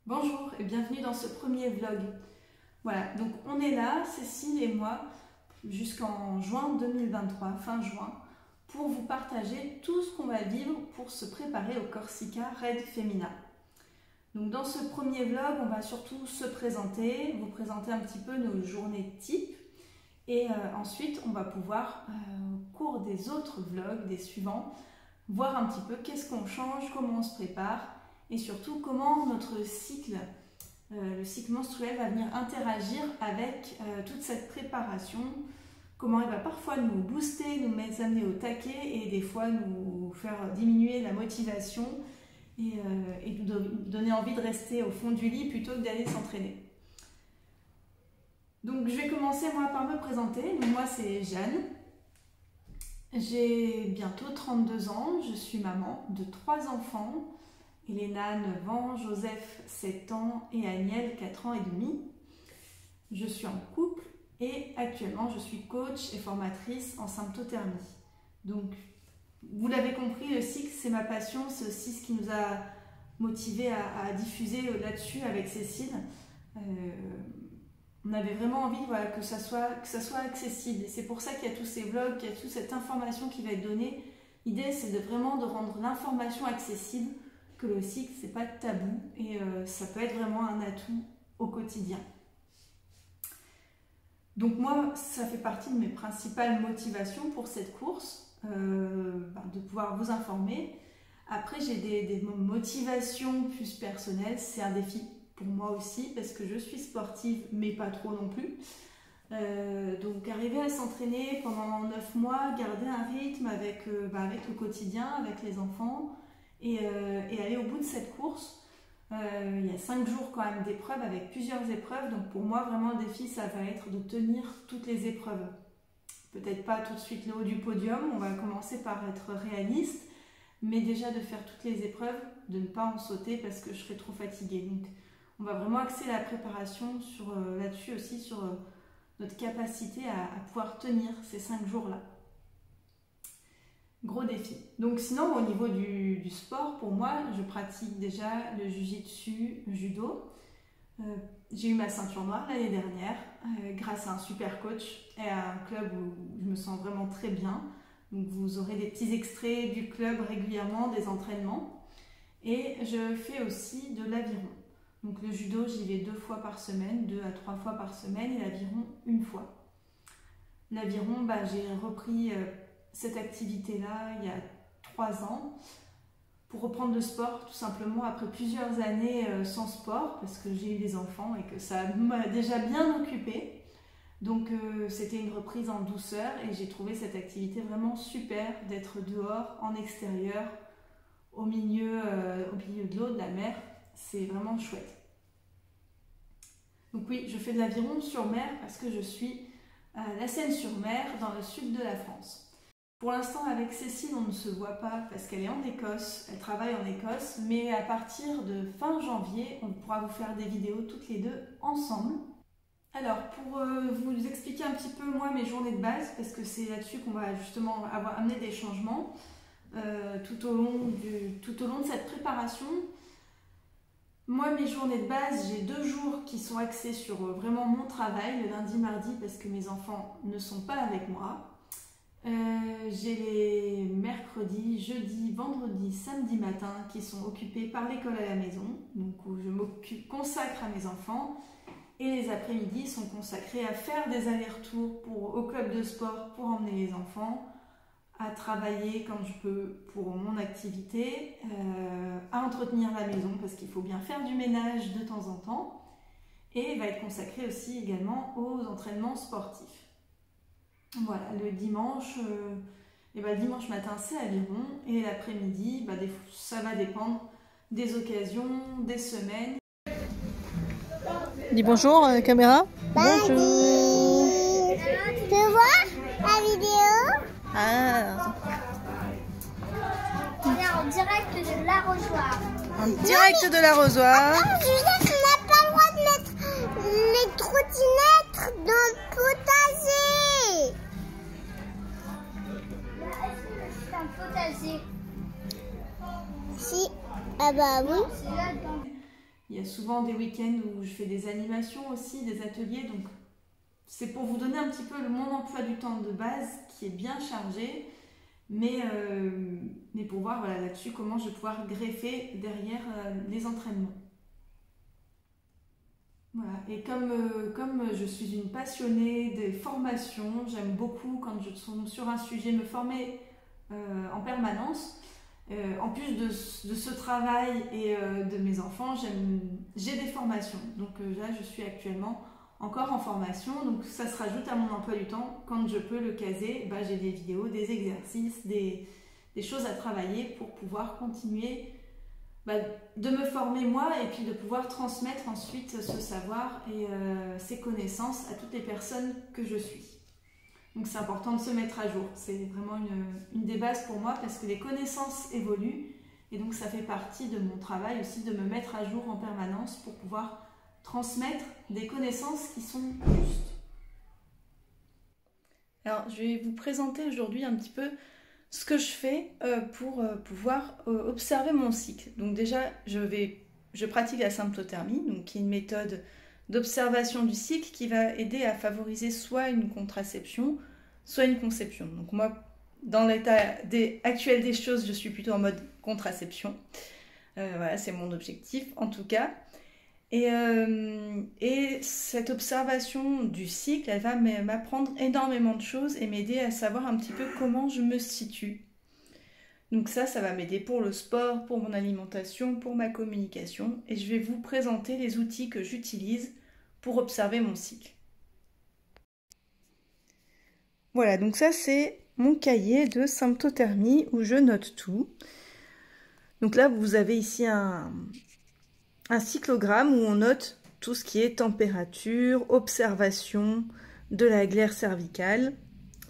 Bonjour et bienvenue dans ce premier vlog. Voilà, donc on est là, Cécile et moi, jusqu'en juin 2023, fin juin, pour vous partager tout ce qu'on va vivre pour se préparer au Corsica Raid Femina. Donc dans ce premier vlog, on va surtout se présenter, vous présenter un petit peu nos journées types et ensuite on va pouvoir, au cours des autres vlogs, des suivants, voir un petit peu qu'est-ce qu'on change, comment on se prépare et surtout comment notre cycle, le cycle menstruel va venir interagir avec toute cette préparation, comment il va parfois nous booster, nous amener au taquet et des fois nous faire diminuer la motivation et nous donner envie de rester au fond du lit plutôt que d'aller s'entraîner. Donc je vais commencer moi par me présenter. Donc, moi c'est Jeanne, j'ai bientôt 32 ans, je suis maman de 3 enfants, Elena 9 ans, Joseph 7 ans et Aniel 4 ans et demi. Je suis en couple et actuellement je suis coach et formatrice en symptothermie. Donc vous l'avez compris, le cycle c'est ma passion, c'est aussi ce qui nous a motivés à diffuser là-dessus avec Cécile. On avait vraiment envie que ça soit accessible et c'est pour ça qu'il y a tous ces vlogs, qu'il y a toute cette information qui va être donnée. L'idée c'est vraiment de rendre l'information accessible, que le cycle c'est pas tabou et ça peut être vraiment un atout au quotidien. Donc moi ça fait partie de mes principales motivations pour cette course, de pouvoir vous informer. Après j'ai des motivations plus personnelles, c'est un défi pour moi aussi parce que je suis sportive mais pas trop non plus. Donc arriver à s'entraîner pendant 9 mois, garder un rythme avec le quotidien, avec les enfants et aller au bout de cette course. Il y a 5 jours quand même d'épreuves avec plusieurs épreuves, donc pour moi vraiment le défi ça va être de tenir toutes les épreuves. Peut-être pas tout de suite le haut du podium, on va commencer par être réaliste, mais déjà de faire toutes les épreuves, de ne pas en sauter parce que je serai trop fatiguée. Donc on va vraiment axer la préparation là-dessus aussi, sur notre capacité à pouvoir tenir ces 5 jours-là. Gros défi. Donc sinon au niveau du sport, pour moi, je pratique déjà le jiu-jitsu, le judo. J'ai eu ma ceinture noire l'année dernière grâce à un super coach et à un club où je me sens vraiment très bien. Donc vous aurez des petits extraits du club régulièrement, des entraînements. Et je fais aussi de l'aviron. Donc le judo, j'y vais 2 fois par semaine, 2 à 3 fois par semaine et l'aviron 1 fois. L'aviron, j'ai repris cette activité-là il y a 3 ans pour reprendre le sport tout simplement après plusieurs années sans sport parce que j'ai eu des enfants et que ça m'a déjà bien occupée. Donc c'était une reprise en douceur et j'ai trouvé cette activité vraiment super d'être dehors, en extérieur, au milieu de l'eau, de la mer. C'est vraiment chouette. Donc oui, je fais de l'aviron sur mer parce que je suis à la Seine-sur-Mer dans le sud de la France. Pour l'instant avec Cécile on ne se voit pas parce qu'elle est en Écosse, elle travaille en Écosse, mais à partir de fin janvier on pourra vous faire des vidéos toutes les deux ensemble. Alors pour vous expliquer un petit peu moi mes journées de base, parce que c'est là-dessus qu'on va justement avoir amené des changements tout au long de cette préparation. Moi, mes journées de base, j'ai 2 jours qui sont axés sur vraiment mon travail, le lundi, mardi, parce que mes enfants ne sont pas avec moi. J'ai les mercredis, jeudi, vendredi, samedi matin qui sont occupés par l'école à la maison, donc où je consacre à mes enfants. Et les après-midi sont consacrés à faire des allers-retours au club de sport pour emmener les enfants, à travailler quand je peux pour mon activité, à entretenir la maison parce qu'il faut bien faire du ménage de temps en temps et va être consacré aussi également aux entraînements sportifs. Voilà, le dimanche, le dimanche matin c'est aviron et l'après-midi, ça va dépendre des occasions, des semaines. Dis bonjour caméra. Bonjour. Tu peux voir la vidéo? Ah. On est en direct de l'arrosoir. En direct de l'arrosoir. Attends, Juliette, on n'a pas le droit de mettre les trottinettes dans le potager. Est-ce que c'est un potager? Si. Ah bah oui. Il y a souvent des week-ends où je fais des animations aussi, des ateliers. Donc c'est pour vous donner un petit peu mon emploi du temps de base qui est bien chargé. Mais pour voir voilà, là-dessus comment je vais pouvoir greffer derrière les entraînements. Voilà. Et comme je suis une passionnée des formations, j'aime beaucoup quand je tombe sur un sujet me former en permanence. En plus de ce travail et de mes enfants, j'ai des formations. Donc là, je suis actuellement encore en formation, donc ça se rajoute à mon emploi du temps. Quand je peux le caser, bah, j'ai des vidéos, des exercices, des choses à travailler pour pouvoir continuer de me former moi et puis de pouvoir transmettre ensuite ce savoir et ces connaissances à toutes les personnes que je suis. Donc c'est important de se mettre à jour, c'est vraiment une des bases pour moi parce que les connaissances évoluent et donc ça fait partie de mon travail aussi de me mettre à jour en permanence pour pouvoir transmettre des connaissances qui sont justes. Alors, je vais vous présenter aujourd'hui un petit peu ce que je fais pour pouvoir observer mon cycle. Donc déjà, je pratique la symptothermie, donc qui est une méthode d'observation du cycle qui va aider à favoriser soit une contraception, soit une conception. Donc moi, dans l'état actuel des choses, je suis plutôt en mode contraception. Voilà, c'est mon objectif en tout cas. Et cette observation du cycle, elle va m'apprendre énormément de choses et m'aider à savoir un petit peu comment je me situe. Donc ça va m'aider pour le sport, pour mon alimentation, pour ma communication. Et je vais vous présenter les outils que j'utilise pour observer mon cycle. Voilà, donc ça c'est mon cahier de symptothermie où je note tout. Donc là, vous avez ici un cyclogramme où on note tout ce qui est température, observation de la glaire cervicale,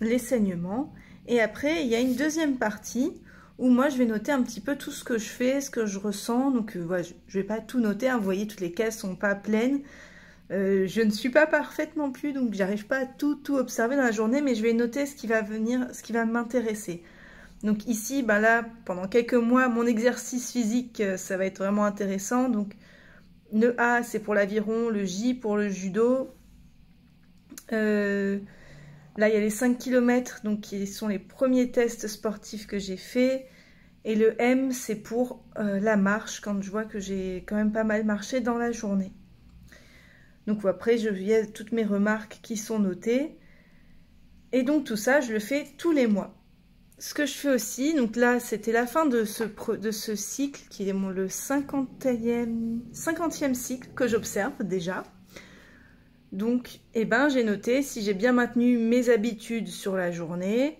les saignements. Et après, il y a une deuxième partie où moi, je vais noter un petit peu tout ce que je fais, ce que je ressens. Donc, voilà, je ne vais pas tout noter. Hein. Vous voyez, toutes les cases ne sont pas pleines. Je ne suis pas parfaite non plus, donc j'arrive pas à tout observer dans la journée, mais je vais noter ce qui va venir, ce qui va m'intéresser. Donc ici, là, pendant quelques mois, mon exercice physique, ça va être vraiment intéressant. Donc, le A, c'est pour l'aviron, le J pour le judo. Là, il y a les 5 km, donc qui sont les premiers tests sportifs que j'ai faits. Et le M, c'est pour la marche, quand je vois que j'ai quand même pas mal marché dans la journée. Donc après, il y a toutes mes remarques qui sont notées. Et donc tout ça, je le fais tous les mois. Ce que je fais aussi, donc là, c'était la fin de ce cycle, qui est le 50e cycle que j'observe déjà. Donc, j'ai noté si j'ai bien maintenu mes habitudes sur la journée,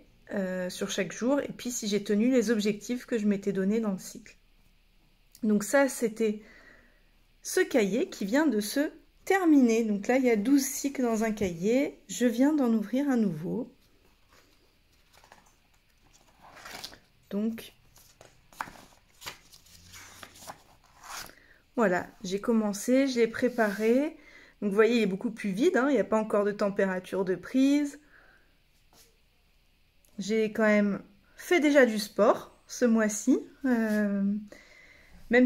sur chaque jour, et puis si j'ai tenu les objectifs que je m'étais donnés dans le cycle. Donc ça, c'était ce cahier qui vient de se terminer. Donc là, il y a 12 cycles dans un cahier. Je viens d'en ouvrir un nouveau. Donc, voilà, j'ai commencé, je l'ai préparé. Donc, vous voyez, il est beaucoup plus vide, hein, il n'y a pas encore de température de prise. J'ai quand même fait déjà du sport ce mois-ci, même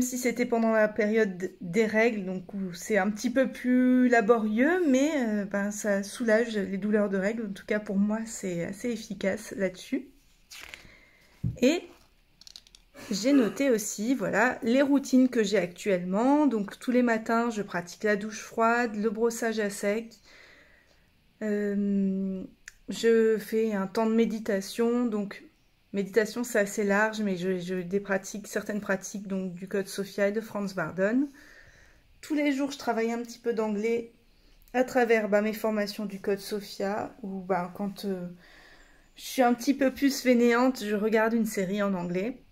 si c'était pendant la période des règles, donc où c'est un petit peu plus laborieux, mais ça soulage les douleurs de règles. En tout cas, pour moi, c'est assez efficace là-dessus. Et j'ai noté aussi, voilà, les routines que j'ai actuellement. Donc tous les matins, je pratique la douche froide, le brossage à sec. Je fais un temps de méditation. Donc méditation, c'est assez large, mais certaines pratiques donc, du Code Sophia et de Franz Bardon. Tous les jours, je travaille un petit peu d'anglais à travers mes formations du Code Sophia, ou quand je suis un petit peu plus fainéante, je regarde une série en anglais.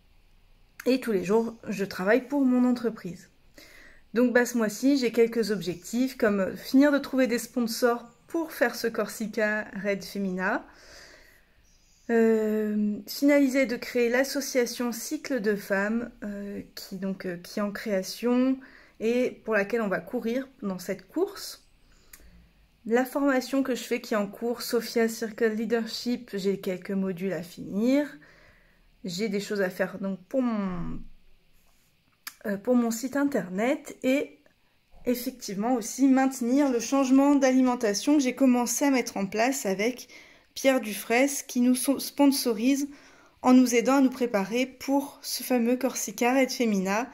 Et tous les jours, je travaille pour mon entreprise. Donc ce mois-ci, j'ai quelques objectifs, comme finir de trouver des sponsors pour faire ce Corsica Red Femina, finaliser de créer l'association Cycle de Femmes, qui est en création et pour laquelle on va courir dans cette course. La formation que je fais qui est en cours, Sophia Circle Leadership, j'ai quelques modules à finir. J'ai des choses à faire donc pour mon site internet et effectivement aussi maintenir le changement d'alimentation que j'ai commencé à mettre en place avec Pierre Dufraisse qui nous sponsorise en nous aidant à nous préparer pour ce fameux Corsica Red Femina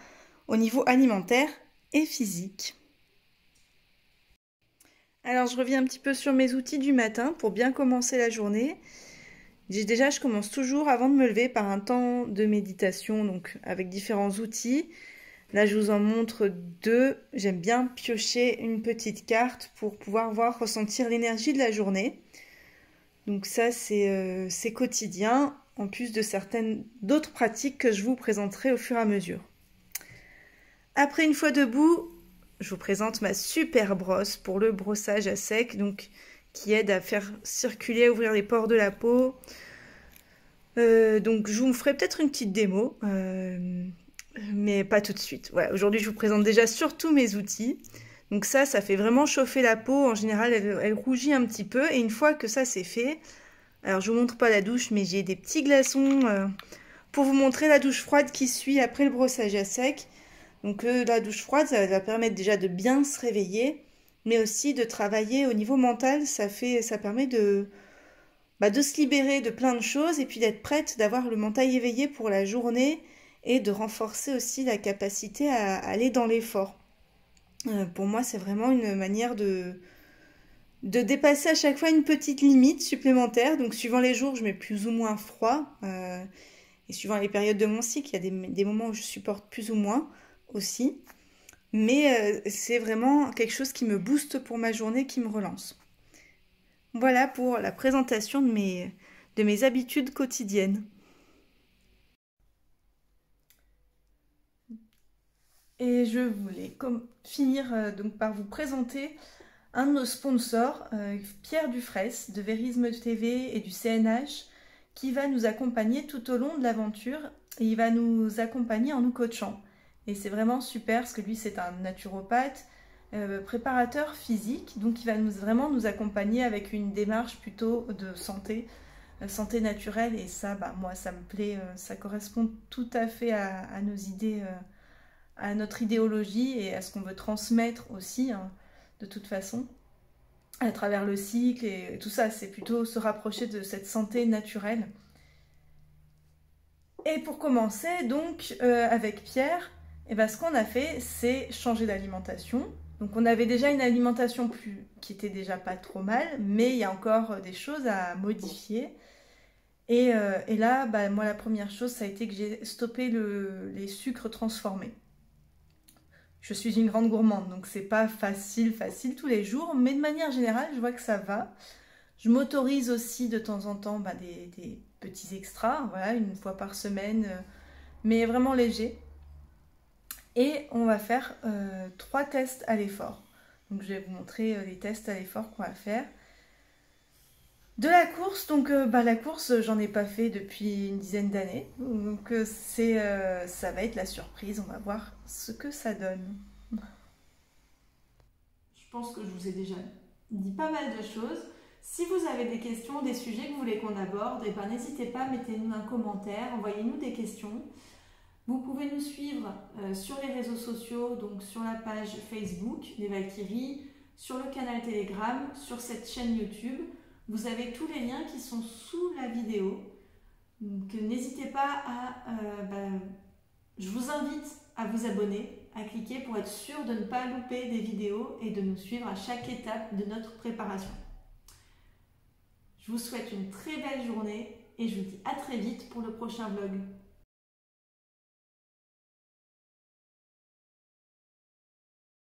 au niveau alimentaire et physique. Alors je reviens un petit peu sur mes outils du matin pour bien commencer la journée. Je commence toujours avant de me lever par un temps de méditation, donc avec différents outils. Là, je vous en montre deux. J'aime bien piocher une petite carte pour pouvoir ressentir l'énergie de la journée. Donc ça, c'est quotidien, en plus de certaines d'autres pratiques que je vous présenterai au fur et à mesure. Après, une fois debout, je vous présente ma super brosse pour le brossage à sec, donc qui aide à faire circuler, à ouvrir les pores de la peau. Donc je vous ferai peut-être une petite démo, mais pas tout de suite. Voilà, aujourd'hui je vous présente déjà surtout mes outils. Donc ça fait vraiment chauffer la peau. En général, elle rougit un petit peu. Et une fois que ça c'est fait, alors je vous montre pas la douche, mais j'ai des petits glaçons pour vous montrer la douche froide qui suit après le brossage à sec. Donc la douche froide, ça va permettre déjà de bien se réveiller, mais aussi de travailler au niveau mental. Ça permet de se libérer de plein de choses et puis d'être prête, d'avoir le mental éveillé pour la journée et de renforcer aussi la capacité à aller dans l'effort. Pour moi, c'est vraiment une manière de dépasser à chaque fois une petite limite supplémentaire. Donc suivant les jours, je mets plus ou moins froid. Et suivant les périodes de mon cycle, il y a des moments où je supporte plus ou moins aussi. Mais c'est vraiment quelque chose qui me booste pour ma journée, qui me relance. Voilà pour la présentation de mes habitudes quotidiennes. Et je voulais finir donc par vous présenter un de nos sponsors, Pierre Dufraisse de Vérisme TV et du CNH, qui va nous accompagner tout au long de l'aventure et il va nous accompagner en nous coachant. Et c'est vraiment super parce que lui c'est un naturopathe, préparateur physique, donc il va vraiment nous accompagner avec une démarche plutôt de santé naturelle et ça, moi ça me plaît, ça correspond tout à fait à nos idées, à notre idéologie et à ce qu'on veut transmettre aussi, hein, de toute façon, à travers le cycle et tout ça, c'est plutôt se rapprocher de cette santé naturelle. Et pour commencer, donc, avec Pierre, ce qu'on a fait, c'est changer d'alimentation. Donc on avait déjà une alimentation qui était déjà pas trop mal, mais il y a encore des choses à modifier. Et là, moi la première chose, ça a été que j'ai stoppé les sucres transformés. Je suis une grande gourmande, donc c'est pas facile tous les jours, mais de manière générale, je vois que ça va. Je m'autorise aussi de temps en temps des petits extras, voilà, une fois par semaine, mais vraiment léger. Et on va faire 3 tests à l'effort. Donc je vais vous montrer les tests à l'effort qu'on va faire. De la course, donc la course, j'en ai pas fait depuis une dizaine d'années. Donc ça va être la surprise, on va voir ce que ça donne. Je pense que je vous ai déjà dit pas mal de choses. Si vous avez des questions, des sujets que vous voulez qu'on aborde, n'hésitez pas, mettez-nous un commentaire, envoyez-nous des questions. Vous pouvez nous suivre sur les réseaux sociaux, donc sur la page Facebook des Valkyries, sur le canal Telegram, sur cette chaîne YouTube. Vous avez tous les liens qui sont sous la vidéo. Donc n'hésitez pas je vous invite à vous abonner, à cliquer pour être sûr de ne pas louper des vidéos et de nous suivre à chaque étape de notre préparation. Je vous souhaite une très belle journée et je vous dis à très vite pour le prochain vlog.